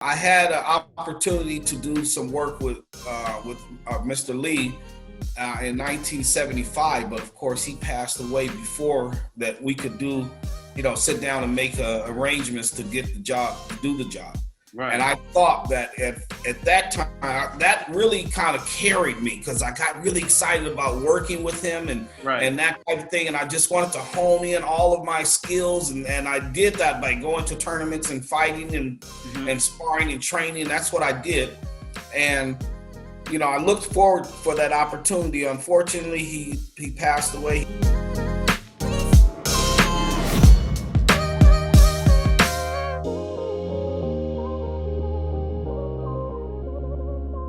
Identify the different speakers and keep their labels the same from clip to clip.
Speaker 1: I had an opportunity to do some work with Mr. Lee in 1975, but of course he passed away before that we could sit down and make arrangements to get the job, to do the job.
Speaker 2: Right.
Speaker 1: And I thought that at that time, that really kind of carried me because I got really excited about working with him and that type of thing. And I just wanted to hone in all of my skills. And I did that by going to tournaments and fighting and sparring and training. That's what I did. And, I looked forward for that opportunity. Unfortunately, he passed away.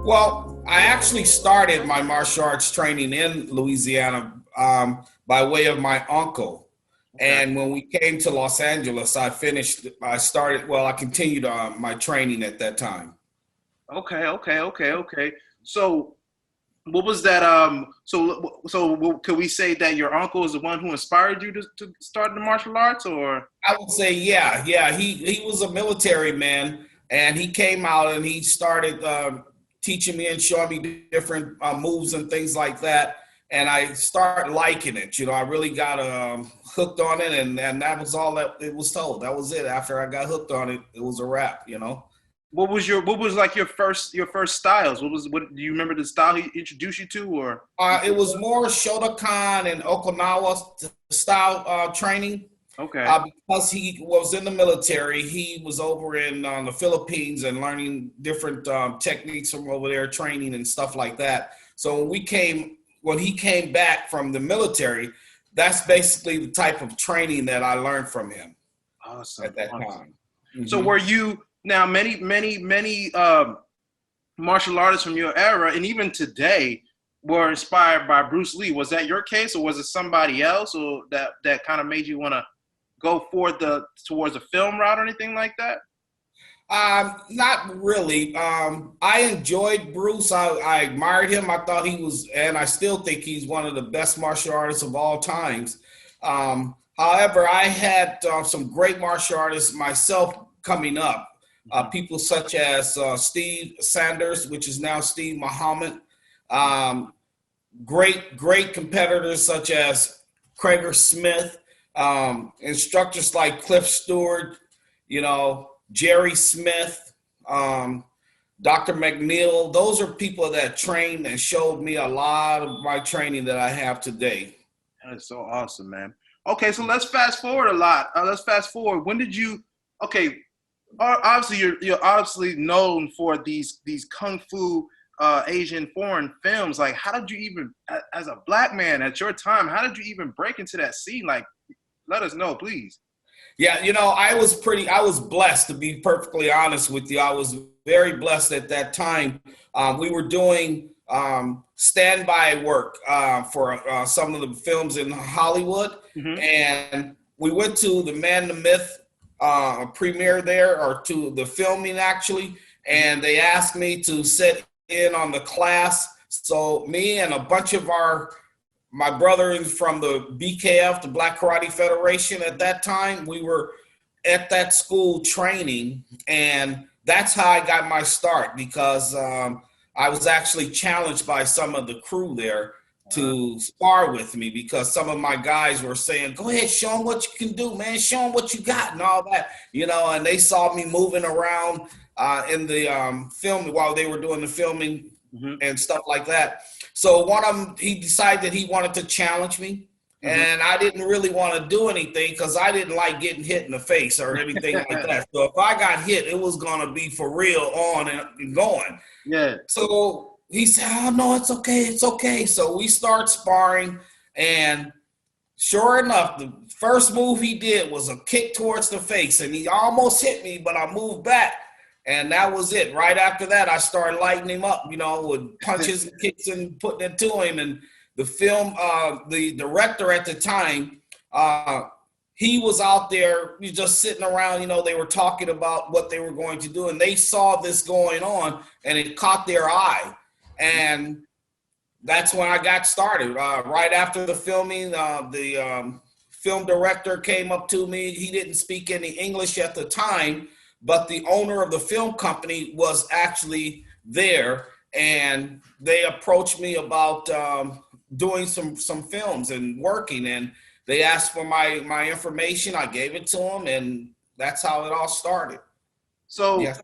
Speaker 1: Well, I actually started my martial arts training in Louisiana by way of my uncle. Okay. And when we came to Los Angeles, I continued my training at that time.
Speaker 2: Okay. So what was that? So could we say that your uncle is the one who inspired you to start the martial arts, or?
Speaker 1: I would say, yeah. He was a military man, and he came out and he started teaching me and showing me different moves and things like that. And I started liking it. I really got hooked on it, and that was all that it was told. That was it. After I got hooked on it, it was a wrap.
Speaker 2: What was like your first styles? What do you remember the style he introduced you to, or?
Speaker 1: It was more Shotokan and Okinawa style training.
Speaker 2: Okay.
Speaker 1: Because he was in the military, he was over in the Philippines and learning different techniques from over there, training and stuff like that. So when he came back from the military, that's basically the type of training that I learned from him.
Speaker 2: Awesome.
Speaker 1: At that time.
Speaker 2: Mm-hmm. So were you now many martial artists from your era and even today were inspired by Bruce Lee? Was that your case, or was it somebody else, or that kind of made you want to go towards a film route or anything like that?
Speaker 1: Not really. I enjoyed Bruce. I admired him. I thought he was, and I still think he's one of the best martial artists of all times. However, I had some great martial artists myself coming up. People such as Steve Sanders, which is now Steve Muhammad. Great competitors such as Craig Smith. Instructors like Cliff Stewart, Jerry Smith, Dr. McNeil. Those are people that trained and showed me a lot of my training that I have today.
Speaker 2: That is so awesome, man. Okay, so let's fast forward a lot. Let's fast forward. When did you? Okay, obviously you're obviously known for these kung fu Asian foreign films. Like, how did you even, as a black man at your time, how did you even break into that scene? Like, let us know, please.
Speaker 1: Yeah, I was blessed, to be perfectly honest with you. I was very blessed at that time. We were doing standby work for some of the films in Hollywood. Mm-hmm. And we went to the Man the Myth premiere there, or to the filming actually. And they asked me to sit in on the class. So me and a bunch of my brother from the BKF, the Black Karate Federation at that time, we were at that school training, and that's how I got my start, because I was actually challenged by some of the crew there to spar with me, because some of my guys were saying, go ahead, show them what you can do, man, show them what you got and all that, and they saw me moving around in the film while they were doing the filming. Mm-hmm. And stuff like that. So one of them, he decided that he wanted to challenge me. Mm-hmm. And I didn't really want to do anything because I didn't like getting hit in the face or anything like that. So if I got hit, it was going to be for real on and going.
Speaker 2: Yeah.
Speaker 1: So he said, oh, no, it's okay. It's okay. So we start sparring. And sure enough, the first move he did was a kick towards the face. And he almost hit me, but I moved back. And that was it. Right after that, I started lighting him up, with punches and kicks and putting it to him. And the film, the director at the time, he was out there just sitting around, they were talking about what they were going to do. And they saw this going on, and it caught their eye. And that's when I got started. Right after the filming, the film director came up to me. He didn't speak any English at the time, but the owner of the film company was actually there, and they approached me about doing some films and working, and they asked for my information. I gave it to them, and that's how it all started.
Speaker 2: So
Speaker 1: Yes.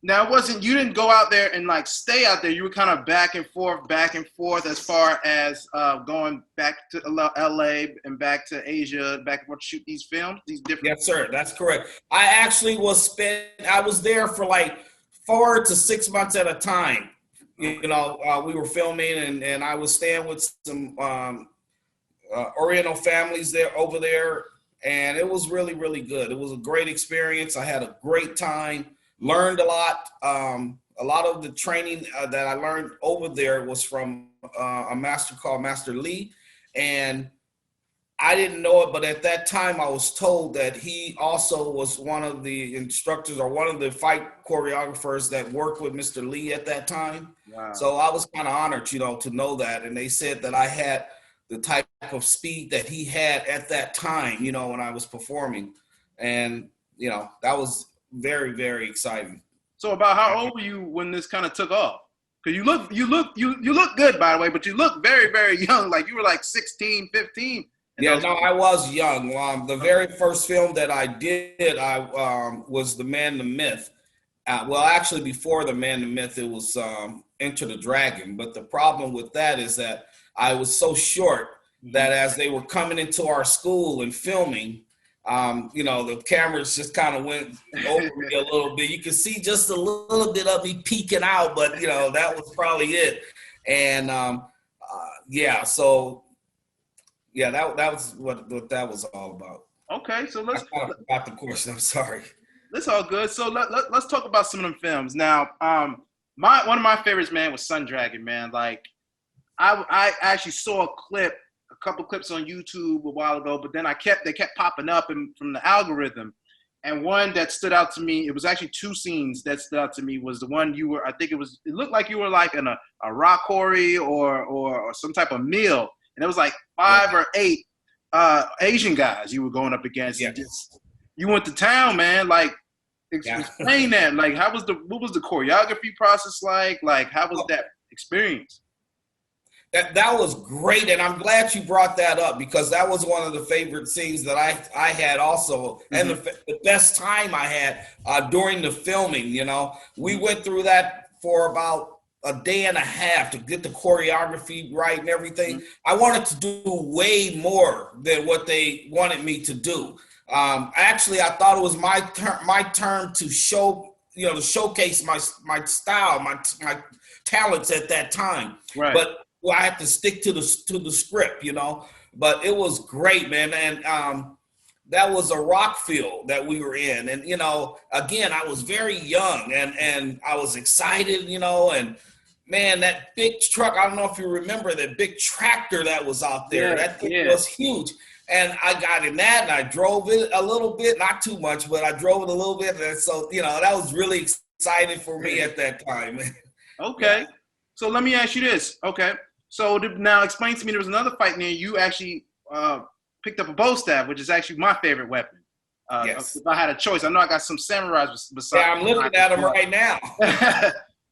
Speaker 2: now it wasn't, you didn't go out there and like stay out there. You were kind of back and forth as far as going back to LA and back to Asia, back and forth to shoot these films, these different.
Speaker 1: Yes, sir. That's correct. I was there for like 4 to 6 months at a time. You know, we were filming, and I was staying with some Oriental families there over there, and it was really, really good. It was a great experience. I had a great time, learned a lot. A lot of the training that I learned over there was from a master called Master Lee, and I didn't know it, but at that time I was told that he also was one of the instructors or one of the fight choreographers that worked with Mr. Lee at that time.
Speaker 2: Wow.
Speaker 1: So I was kind of honored, you know, to know that. And they said that I had the type of speed that he had at that time, you know, when I was performing. And, you know, that was very, very exciting.
Speaker 2: So about how old were you when this kind of took off? Because you look good, by the way, but you look very, very young. Like you were like 16, 15.
Speaker 1: Yeah, no, I was young. The very first film that I did, was The Man, the Myth. Well, actually, before The Man, the Myth, it was Enter the Dragon. But the problem with that is that I was so short that as they were coming into our school and filming, you know, the cameras just kind of went over me a little bit. You could see just a little bit of me peeking out, but, you know, that was probably it. And, yeah, so... yeah, that was what that was all about.
Speaker 2: Okay, so let's.
Speaker 1: I kind of forgot the question. I'm sorry.
Speaker 2: That's all good. So let's talk about some of them films now. One of my favorites, man, was Sun Dragon, man. Like, I actually saw a couple clips on YouTube a while ago, but then they kept popping up from the algorithm. And one that stood out to me, it was actually two scenes that stood out to me, was the one you were, it looked like you were like in a rock quarry or some type of meal. And it was like 5 or 8 Asian guys you were going up against.
Speaker 1: Yes.
Speaker 2: You went to town, man. Like, explain that. Like, what was the choreography process like? Like, how was that experience?
Speaker 1: That was great, and I'm glad you brought that up because that was one of the favorite scenes that I had also, and the best time I had during the filming. You know, we went through that for about a day and a half to get the choreography right and everything. I wanted to do way more than what they wanted me to do. Actually, I thought it was my turn to showcase my style, my talents at that time.
Speaker 2: Right.
Speaker 1: But I had to stick to the script, you know. But it was great, man, and that was a rock field that we were in, and you know, again, I was very young, and I was excited, you know, and man, that big truck, I don't know if you remember that big tractor that was out there. That thing was huge. And I got in that and I drove it a little bit, not too much, but I drove it a little bit. And so, you know, that was really exciting for me at that time.
Speaker 2: Okay. So let me ask you this. Okay. So now explain to me, there was another fight near you actually picked up a bow staff, which is actually my favorite weapon.
Speaker 1: Yes.
Speaker 2: If I had a choice, I know I got some samurais beside.
Speaker 1: Yeah, I'm looking at them right now.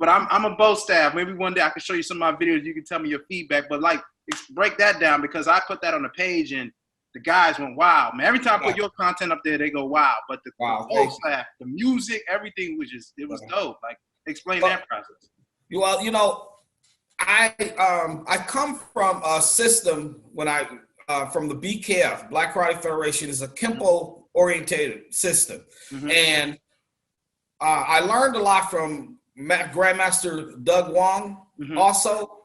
Speaker 2: But I'm a bow staff. Maybe one day I can show you some of my videos. You can tell me your feedback. But like, break that down because I put that on the page and the guys went wow, man. Every time I put your content up there, they go wow. But the bow staff, the music, everything was was dope. Like, explain that process.
Speaker 1: Well, you know, I come from a system from the BKF, Black Karate Federation, is a Kempo oriented system, and I learned a lot from Grandmaster Doug Wong, also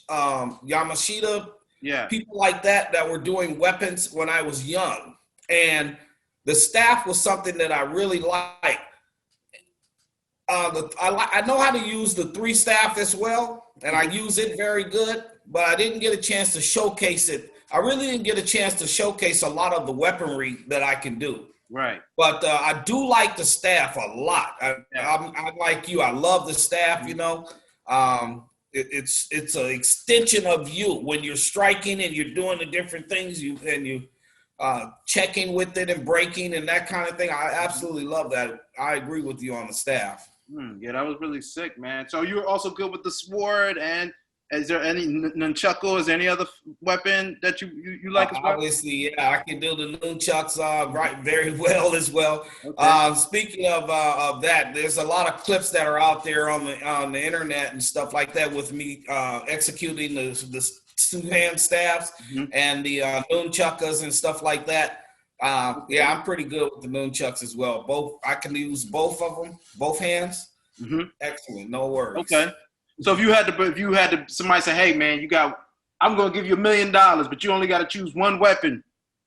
Speaker 1: Yamashita, people like that were doing weapons when I was young. And the staff was something that I really liked. I know how to use the 3 staff as well, and I use it very good, but I didn't get a chance to showcase it. I really didn't get a chance to showcase a lot of the weaponry that I can do.
Speaker 2: Right.
Speaker 1: But I do like the staff a lot. I'm like you. I love the staff, you know. It's an extension of you when you're striking and you're doing the different things you checking with it and breaking and that kind of thing. I absolutely love that. I agree with you on the staff.
Speaker 2: Yeah, that was really sick, man. So you're also good with the sword, and is there any nunchaku? Is there any other weapon that you like as well?
Speaker 1: Obviously, yeah, I can do the nunchucks right very well as well.
Speaker 2: Okay.
Speaker 1: Speaking of that, there's a lot of clips that are out there on the internet and stuff like that with me executing the two-hand staffs
Speaker 2: Mhm.
Speaker 1: and the nunchuckas and stuff like that. Yeah, I'm pretty good with the nunchucks as well. I can use both of them, both hands.
Speaker 2: Mhm.
Speaker 1: Excellent, no worries.
Speaker 2: Okay. So if you had to, somebody say, "Hey, man, I'm going to give you $1 million, but you only got to choose one weapon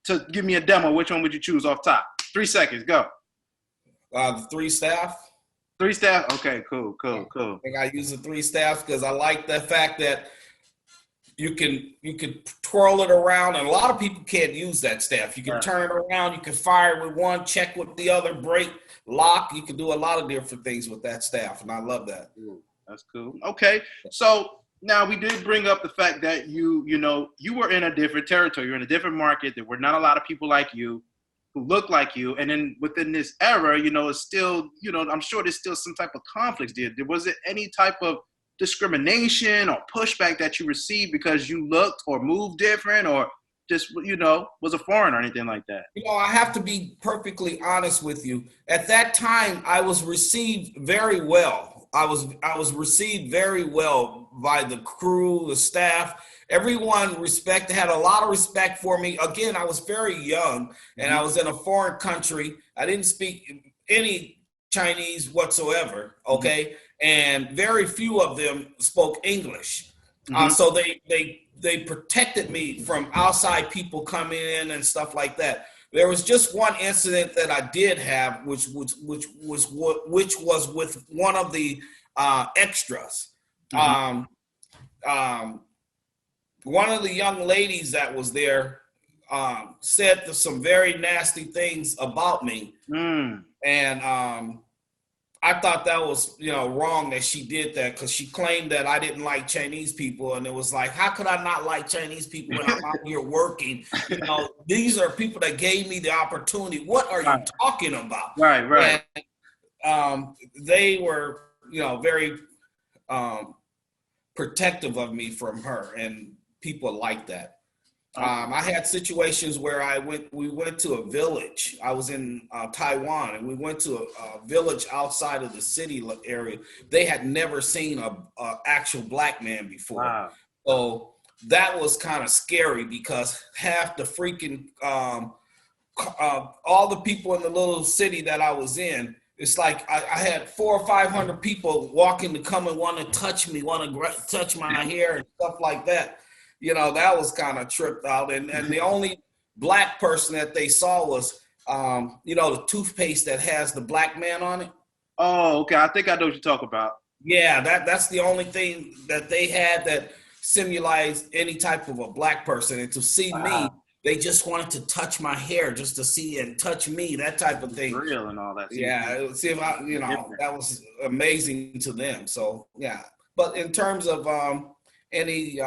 Speaker 2: to give me a demo. Which one would you choose off top? 3 seconds, go.
Speaker 1: The three staff.
Speaker 2: 3 staff. Okay, cool.
Speaker 1: I think I use the three staffs because I like the fact that you can twirl it around, and a lot of people can't use that staff. You can turn it around, you can fire with one, check with the other, break, lock. You can do a lot of different things with that staff, and I love that.
Speaker 2: That's cool. Okay, so now we did bring up the fact that you were in a different territory. You're in a different market. There were not a lot of people like you who look like you, and then within this era, it's still, I'm sure there's still some type of conflicts there. Was it any type of discrimination or pushback that you received because you looked or moved different, or just was a foreign or anything like that?
Speaker 1: I have to be perfectly honest with you. At that time, I was received very well. I was received very well by the crew, the staff. Everyone had a lot of respect for me. Again, I was very young, and I was in a foreign country. I didn't speak any Chinese whatsoever. Okay. And very few of them spoke English. So they protected me from outside people coming in and stuff like that. There was just one incident that I did have, which was with one of the extras. One of the young ladies that was there said some very nasty things about me, and I thought that was, wrong that she did that, because she claimed that I didn't like Chinese people. And it was like, how could I not like Chinese people when I'm out here working? These are people that gave me the opportunity. What are you talking about?
Speaker 2: Right.
Speaker 1: And they were, very protective of me from her, and people like that. I had situations where we went to a village. I was in Taiwan, and we went to a village outside of the city area. They had never seen a actual black man before.
Speaker 2: Wow.
Speaker 1: So that was kind of scary, because half the freaking, all the people in the little city that I was in, it's like I had 400 or 500 people walking to come and want to touch me, want to touch my hair and stuff like that. That was kind of tripped out. And the only black person that they saw was, the toothpaste that has the black man on it.
Speaker 2: Oh, okay. I think I know what you're talking about.
Speaker 1: Yeah, that's the only thing that they had that simulates any type of a black person. And to see me, they just wanted to touch my hair just to see and touch me, that type of thing.
Speaker 2: Real and all that.
Speaker 1: Yeah, see if that was amazing to them. So, yeah. But in terms of any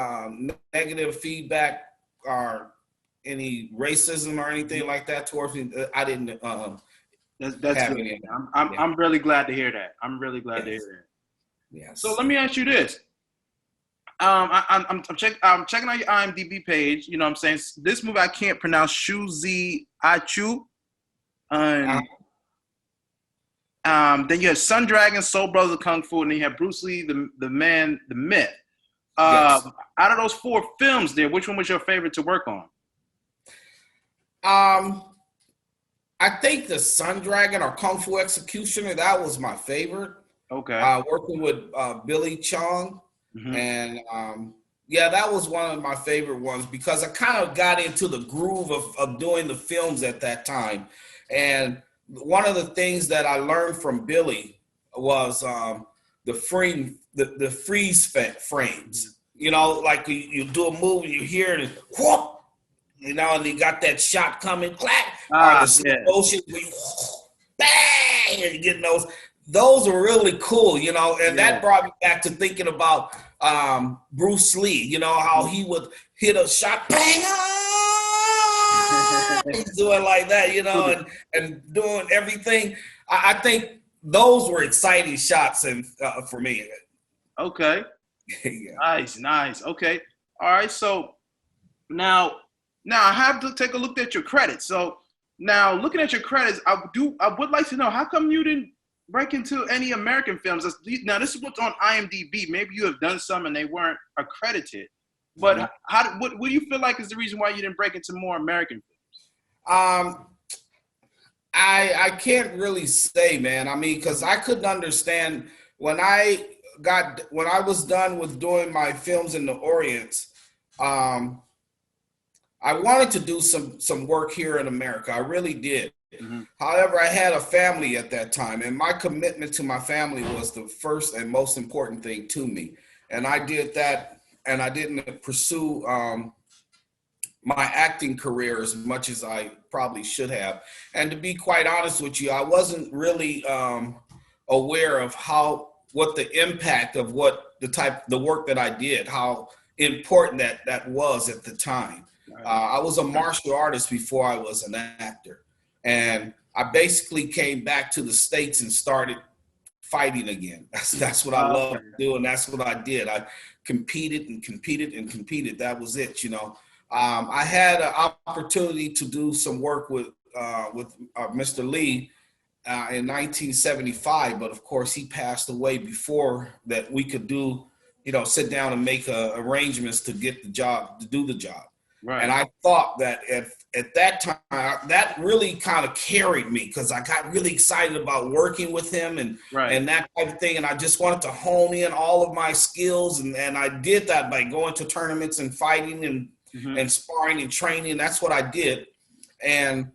Speaker 1: negative feedback or any racism or anything like that towards me, I didn't
Speaker 2: that's
Speaker 1: have
Speaker 2: good.
Speaker 1: any.
Speaker 2: I'm really glad to hear that. I'm really glad to hear that.
Speaker 1: Yes.
Speaker 2: So let me ask you this. I'm checking out your IMDb page. You know what I'm saying? This movie I can't pronounce, Shu Zi Achu. Then you have Sun Dragon, Soul Brothers, Kung Fu, and then you have Bruce Lee, the Man, the Myth.
Speaker 1: Yes.
Speaker 2: Out of those 4 films there, which one was your favorite to work on?
Speaker 1: I think the Sun Dragon or Kung Fu Executioner, that was my favorite.
Speaker 2: Okay.
Speaker 1: Working with Billy Chong. And that was one of my favorite ones, because I kind of got into the groove of doing the films at that time. And one of the things that I learned from Billy was the freeze frames. Like you do a movie, you hear it, whoop, and you got that shot coming, clack, or the slow motion, bang, and you get those. Those were really cool, and that brought me back to thinking about Bruce Lee, how he would hit a shot, bang, he's doing like that, and doing everything. I think those were exciting shots and for me.
Speaker 2: Okay.
Speaker 1: Yeah.
Speaker 2: Nice. Okay. All right. So now I have to take a look at your credits. So now looking at your credits, I would like to know how come you didn't break into any American films. Now this is what's on IMDb. Maybe you have done some and they weren't accredited. But what do you feel like is the reason why you didn't break into more American films?
Speaker 1: I can't really say, man. I mean, because I couldn't understand when I was done with doing my films in the Orient. I wanted to do some work here in America. I really did.
Speaker 2: Mm-hmm.
Speaker 1: However, I had a family at that time, and my commitment to my family was the first and most important thing to me. And I did that, and I didn't pursue my acting career as much as I probably should have. And to be quite honest with you, I wasn't really aware of what the impact of the work that I did, how important that was at the time. I was a martial artist before I was an actor. And I basically came back to the States and started fighting again. That's what I love to do, and that's what I did. I competed and competed and competed. That was it, you know. I had an opportunity to do some work with Mr. Lee in 1975, but of course he passed away before that we could sit down and make arrangements to get the job, to do the job.
Speaker 2: Right.
Speaker 1: And I thought that at that time, that really kind of carried me because I got really excited about working with him and that type of thing. And I just wanted to hone in all of my skills. And I did that by going to tournaments and fighting and sparring and training. That's what I did. And,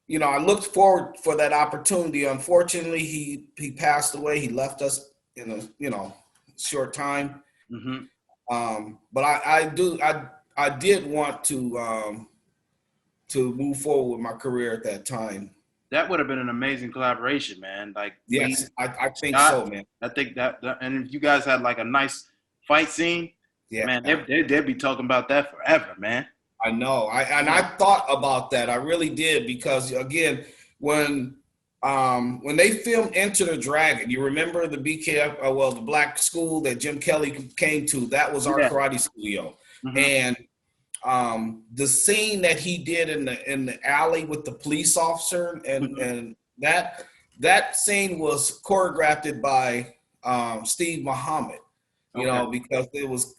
Speaker 1: you know, I looked forward for that opportunity. Unfortunately, he passed away. He left us in a, short time.
Speaker 2: Mm-hmm.
Speaker 1: But I did want to move forward with my career at that time.
Speaker 2: That would have been an amazing collaboration, man. Like,
Speaker 1: yes, I think so, man.
Speaker 2: I think that, and if you guys had like a nice fight scene, man, they'd be talking about that forever, man.
Speaker 1: I know. I thought about that. I really did because again, when they filmed Enter the Dragon, you remember the BKF, the black school that Jim Kelly came to? That was our karate studio.
Speaker 2: Mm-hmm.
Speaker 1: And the scene that he did in the alley with the police officer and that scene was choreographed by Steve Muhammad. You know, because it was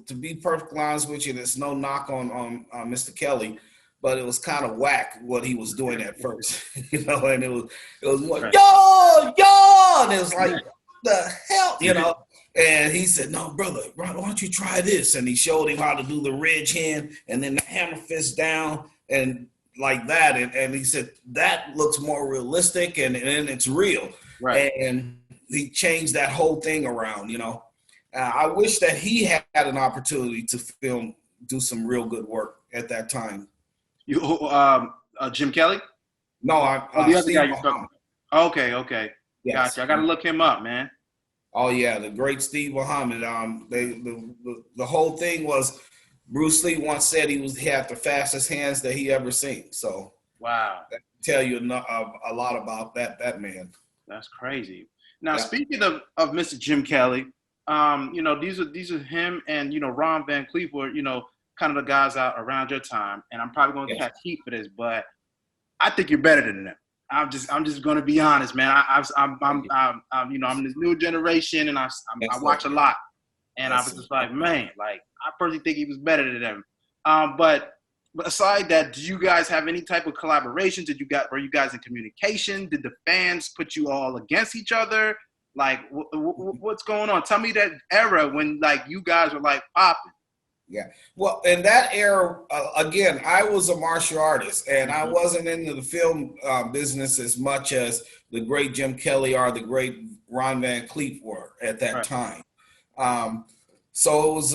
Speaker 1: to be perfectly honest with you, there's no knock on Mr. Kelly, but it was kind of whack what he was doing at first, and it was like, yo, and it was like, the hell, and he said, no, brother, why don't you try this? And he showed him how to do the ridge hand and then the hammer fist down and like that. And he said, that looks more realistic and it's real.
Speaker 2: Right.
Speaker 1: And he changed that whole thing around, I wish that he had an opportunity to do some real good work at that time.
Speaker 2: You, Jim Kelly?
Speaker 1: No,
Speaker 2: the other guy you're talking about. Okay. Yes. Gotcha. I got to look him up, man.
Speaker 1: Oh yeah, the great Steve Muhammad. The whole thing was Bruce Lee once said he had the fastest hands that he ever seen. So
Speaker 2: wow,
Speaker 1: that tell you a lot about that man.
Speaker 2: That's crazy. Now speaking of Mr. Jim Kelly, these are him and Ron Van Cleef were kind of the guys out around your time, and I'm probably going to catch heat for this, but I think you're better than them. I'm just going to be honest, man. I'm this new generation, and I watch a lot, and I was just like, man, like I personally think he was better than them. But aside that, did you guys have any type of collaboration? Were you guys in communication? Did the fans put you all against each other? Like, what's going on? Tell me that era when like you guys were like popping.
Speaker 1: Yeah. Well, in that era, again, I was a martial artist and I wasn't into the film business as much as the great Jim Kelly or the great Ron Van Cleef were at that time. So it was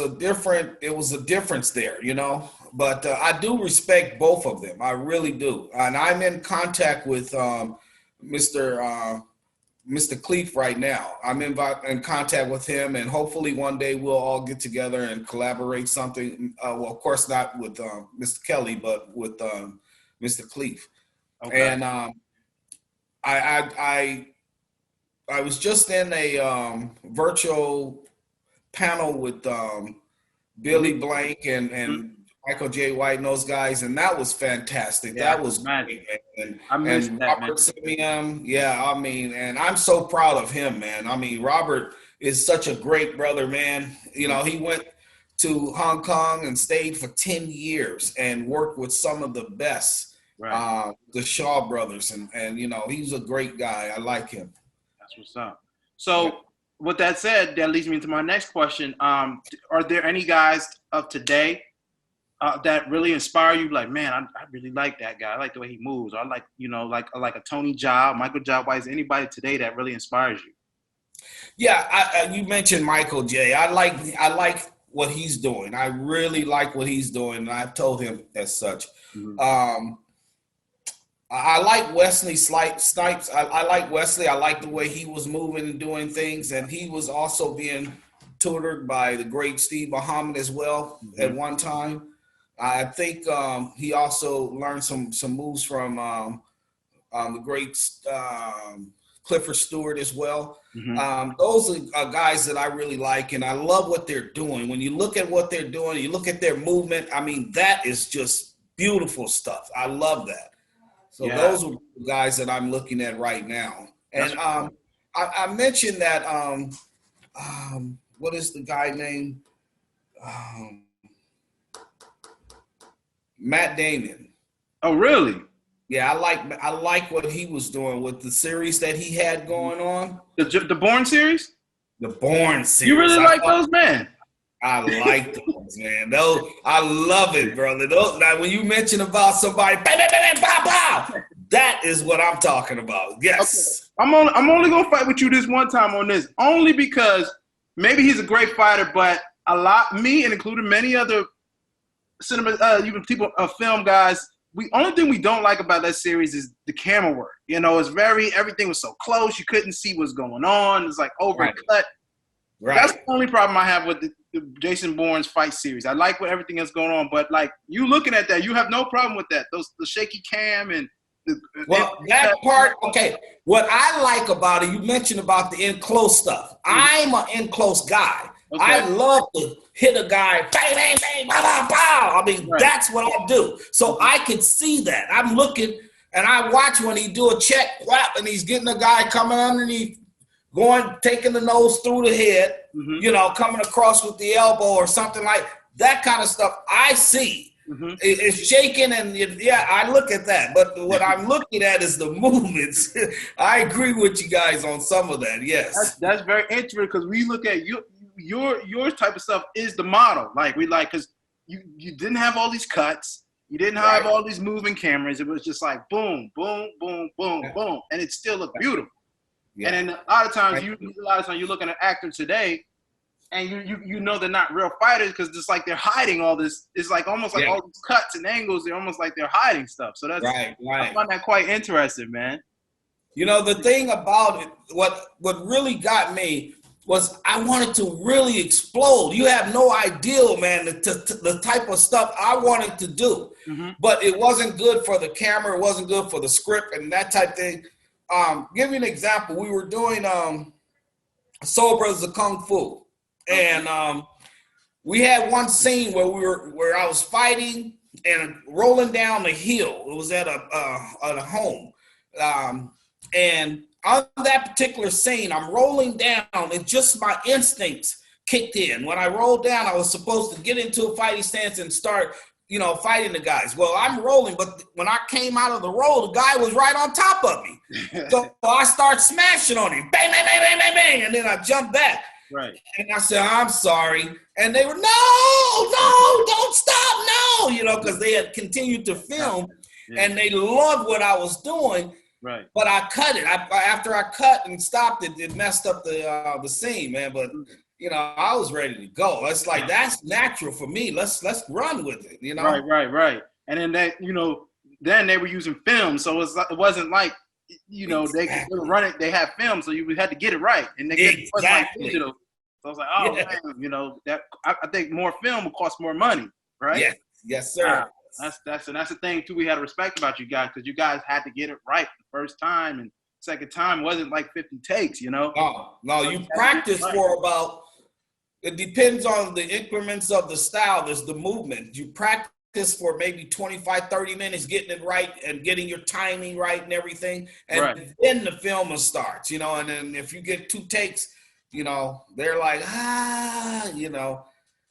Speaker 1: a difference there, but I do respect both of them. I really do. And I'm in contact with Mr. Cleef right now. I'm in contact with him, and hopefully one day we'll all get together and collaborate something. Well, of course not with Mr. Kelly, but with Mr. Cleef. Okay. And I was just in a virtual panel with Billy
Speaker 2: Mhm.
Speaker 1: Blank
Speaker 2: Mhm.
Speaker 1: and Michael J. White and those guys, and that was fantastic.
Speaker 2: Yeah, I
Speaker 1: That
Speaker 2: can
Speaker 1: was
Speaker 2: imagine.
Speaker 1: great, man.
Speaker 2: I missed
Speaker 1: And
Speaker 2: that, man.
Speaker 1: Robert Simeon, yeah, I mean, and I'm so proud of him, man. I mean, Robert is such a great brother, man. You
Speaker 2: Mhm.
Speaker 1: know, he went to Hong Kong and stayed for 10 years and worked with some of the best,
Speaker 2: Right.
Speaker 1: the Shaw brothers, and you know, he's a great guy. I like him.
Speaker 2: That's what's up.
Speaker 1: Yeah.
Speaker 2: So, with that said, that leads me into my next question. Are there any guys of today that really inspire you? Like, man, I really like that guy. I like the way he moves. Or I like, like a Tony Jaa, Michael Jaa White. Is anybody today that really inspires you?
Speaker 1: Yeah, you mentioned Michael J. I like what he's doing. I really like what he's doing, and I've told him as such.
Speaker 2: Mhm.
Speaker 1: Um, I like Wesley Snipes. I like Wesley. I like the way he was moving and doing things, and he was also being tutored by the great Steve Muhammad as well at
Speaker 2: Mhm.
Speaker 1: one time. I think he also learned some moves from the great Clifford Stewart as well.
Speaker 2: Mhm.
Speaker 1: Those are guys that I really like, and I love what they're doing. When you look at what they're doing, you look at their movement. I mean, that is just beautiful stuff. I love that. So
Speaker 2: Yeah,
Speaker 1: those are the guys that I'm looking at right now.
Speaker 2: that's
Speaker 1: And I mentioned that what is the guy name? Um, Matt Damon.
Speaker 2: Oh, really?
Speaker 1: Yeah, I like what he was doing with the series that he had going on.
Speaker 2: The Bourne series?
Speaker 1: The Bourne
Speaker 2: You
Speaker 1: series.
Speaker 2: really like those, man?
Speaker 1: I like those, man. Those I love it, brother. Those, now, when you mention about somebody, bang, bang, bang, bang, pow, pow, that is what I'm talking about.
Speaker 2: Okay.
Speaker 1: Yes.
Speaker 2: I'm only gonna fight with you this one time on this, only because maybe he's a great fighter, but me and including many other cinema, even people, film guys, we only thing we don't like about that series is the camera work. You know, everything was so close, you couldn't see what's going on. It's like
Speaker 1: Right.
Speaker 2: overcut. That's
Speaker 1: Right.
Speaker 2: the only problem I have with the Jason Bourne's fight series. I like what everything is going on, but like you looking at that, you have no problem with that. The shaky cam and
Speaker 1: Well, that part, okay. What I like about it, you mentioned about the in close stuff. I'm an in close guy.
Speaker 2: Okay.
Speaker 1: I love to hit a guy, bang, bang, bang, pow, pow, pow. I mean,
Speaker 2: Right.
Speaker 1: that's what I do. So I can see that. I'm looking and I watch when he do a check, whap, and he's getting a guy coming underneath, taking the nose through the head,
Speaker 2: Mhm.
Speaker 1: you know, coming across with the elbow or something like that kind of stuff. I see.
Speaker 2: Mhm.
Speaker 1: It's shaking, and yeah, I look at that. But what I'm looking at is the movements. I agree with you guys on some of that. Yes.
Speaker 2: That's very interesting because we look at your type of stuff is the model. Like we like because you didn't have all these cuts, you didn't have
Speaker 1: Right.
Speaker 2: all these moving cameras. It was just like boom, boom, boom, boom,
Speaker 1: Yeah.
Speaker 2: boom, and it still looked beautiful.
Speaker 1: Yeah.
Speaker 2: And then a lot of times you're looking at actors today, and you know they're not real fighters because it's like they're hiding all this. It's like almost like
Speaker 1: Yeah.
Speaker 2: all these cuts and angles. They're almost like they're hiding stuff. So I
Speaker 1: Right.
Speaker 2: find that quite interesting, man.
Speaker 1: You know, the thing about it, what really got me was I wanted to really explode. You have no idea, man, the type of stuff I wanted to do.
Speaker 2: Mhm.
Speaker 1: But it wasn't good for the camera. It wasn't good for the script and that type thing. Give you an example. We were doing Soul Brothers of Kung Fu. And we had one scene where I was fighting and rolling down the hill. It was at a home, and on that particular scene, I'm rolling down, and just my instincts kicked in. When I rolled down, I was supposed to get into a fighting stance and start, you know, fighting the guys. Well, I'm rolling, but when I came out of the roll, the guy was right on top of me. So I start smashing on him, bang, bang, bang, bang, bang, bang, and then I jumped back.
Speaker 2: Right.
Speaker 1: And I said, I'm sorry. And they were, no, don't stop, no, you know, because they had continued to film and they loved what I was doing.
Speaker 2: Right.
Speaker 1: But I cut it. After I cut and stopped it, it messed up the scene, man. But you know, I was ready to go. It's like that's natural for me. Let's run with it, you know.
Speaker 2: Right. And then then they were using film, so it wasn't like they could run it. They had film, so you had to get it right, and it wasn't like digital. So I was like, oh man, that I think more film will cost more money, right?
Speaker 1: Yes, sir.
Speaker 2: That's the thing too. We had to respect about you guys because you guys had to get it right the first time, and second time wasn't like 50 takes, you know?
Speaker 1: No, you practice for about, it depends on the increments of the style. There's the movement. You practice for maybe 25, 30 minutes, getting it right and getting your timing right and everything. And then the film starts, you know, and then if you get 2 takes, you know, they're like, you know,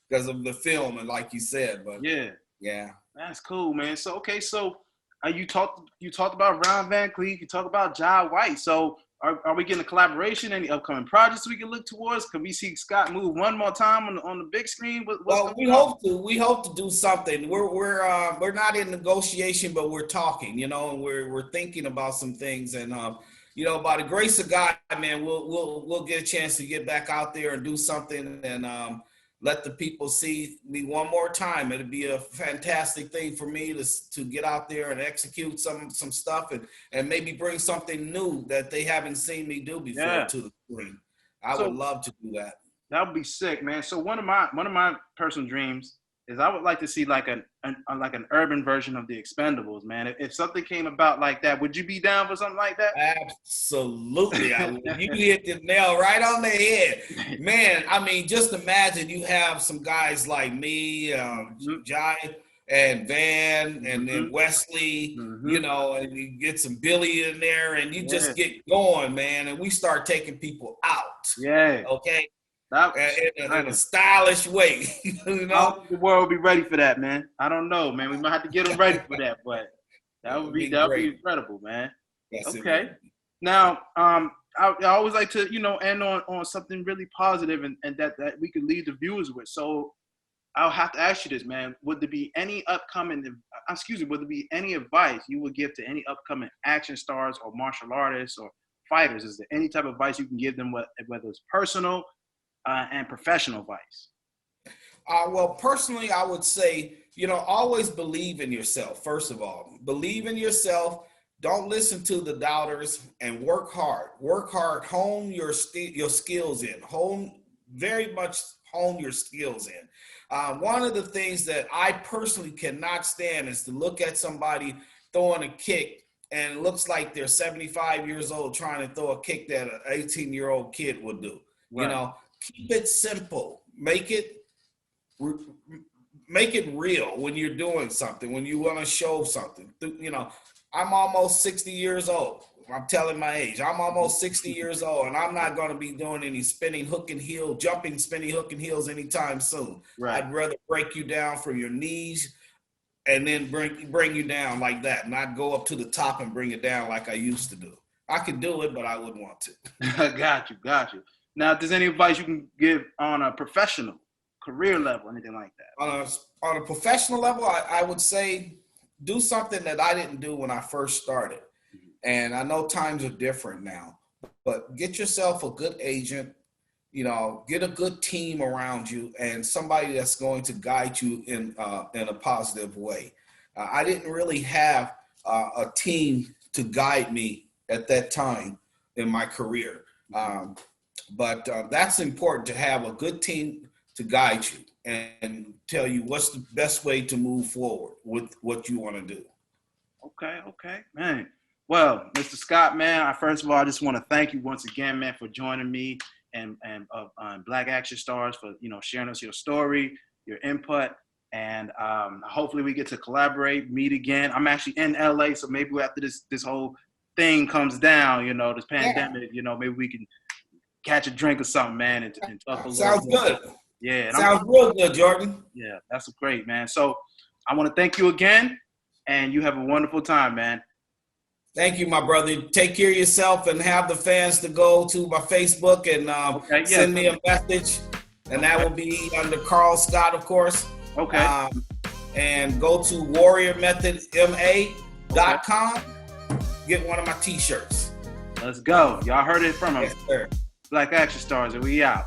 Speaker 1: because of the film and like you said, but yeah.
Speaker 2: That's cool, man. So, okay, so you talked about Ron Van Cleef, you talked about Jai White. So are we getting a collaboration? Any upcoming projects we can look towards? Can we see Scott move one more time on the big screen?
Speaker 1: Well, we hope to. We hope to do something. We're not in negotiation, but we're talking. You know, and we're thinking about some things. And you know, by the grace of God, man, we'll get a chance to get back out there and do something and let the people see me one more time. It'd be a fantastic thing for me to get out there and execute some stuff and maybe bring something new that they haven't seen me do before to the screen. I would love to do that.
Speaker 2: That would be sick, man. So one of my personal dreams is I would like to see like an urban version of the Expendables, man. If something came about like that, would you be down for something like that?
Speaker 1: Absolutely, I would. You hit the nail right on the head, man. I mean, just imagine you have some guys like me, Jai and Van, and then Wesley, you know, and you get some Billy in there, and you just get going, man. And we start taking people out.
Speaker 2: Yeah.
Speaker 1: Okay. In a stylish way, you know.
Speaker 2: The world will be ready for that, man. I don't know, man. We might have to get them ready for that, but that would be incredible, man. Yes, okay. Now, I always like to, you know, end on something really positive and that we could leave the viewers with. So I'll have to ask you this, man. Would there be any advice you would give to any upcoming action stars or martial artists or fighters? Is there any type of advice you can give them, whether it's personal and professional advice?
Speaker 1: Well, personally, I would say, you know, always believe in yourself. First of all, believe in yourself. Don't listen to the doubters and work hard. Work hard. Hone your skills in. Very much hone your skills in. One of the things that I personally cannot stand is to look at somebody throwing a kick and it looks like they're 75 years old trying to throw a kick that an 18-year-old kid would do. Right. You know, keep it simple. Make it real when you're doing something, when you want to show something. You know, I'm almost 60 years old. I'm telling my age. I'm almost 60 years old, and I'm not going to be doing any spinning hook and heels anytime soon. Right. I'd rather break you down from your knees and then bring you down like that, not go up to the top and bring it down like I used to do. I could do it, but I wouldn't want to.
Speaker 2: Got you. Now, if there's any advice you can give on a professional career level, anything like that?
Speaker 1: On a professional level, I would say do something that I didn't do when I first started. And I know times are different now, but get yourself a good agent, you know, get a good team around you and somebody that's going to guide you in a positive way. I didn't really have a team to guide me at that time in my career. But that's important to have a good team to guide you and tell you what's the best way to move forward with what you want to do.
Speaker 2: Okay, man. Well, Mr. Scott, man, first of all, I just want to thank you once again, man, for joining me and Black Action Stars for, you know, sharing us your story, your input, and hopefully we get to collaborate, meet again. I'm actually in LA, so maybe after this whole thing comes down, you know, this pandemic, you know, maybe we can catch a drink or something, man, and talk a little.
Speaker 1: Sounds good.
Speaker 2: Yeah.
Speaker 1: Sounds real good, Jordan.
Speaker 2: Yeah, that's great, man. So I want to thank you again, and you have a wonderful time, man.
Speaker 1: Thank you, my brother. Take care of yourself and have the fans to go to my Facebook and send me a message. And that will be under Carl Scott, of course.
Speaker 2: Okay.
Speaker 1: And go to warriormethodma.com. Get one of my t-shirts.
Speaker 2: Let's go. Y'all heard it from him.
Speaker 1: Yes, sir.
Speaker 2: Black Action Stars, and we out.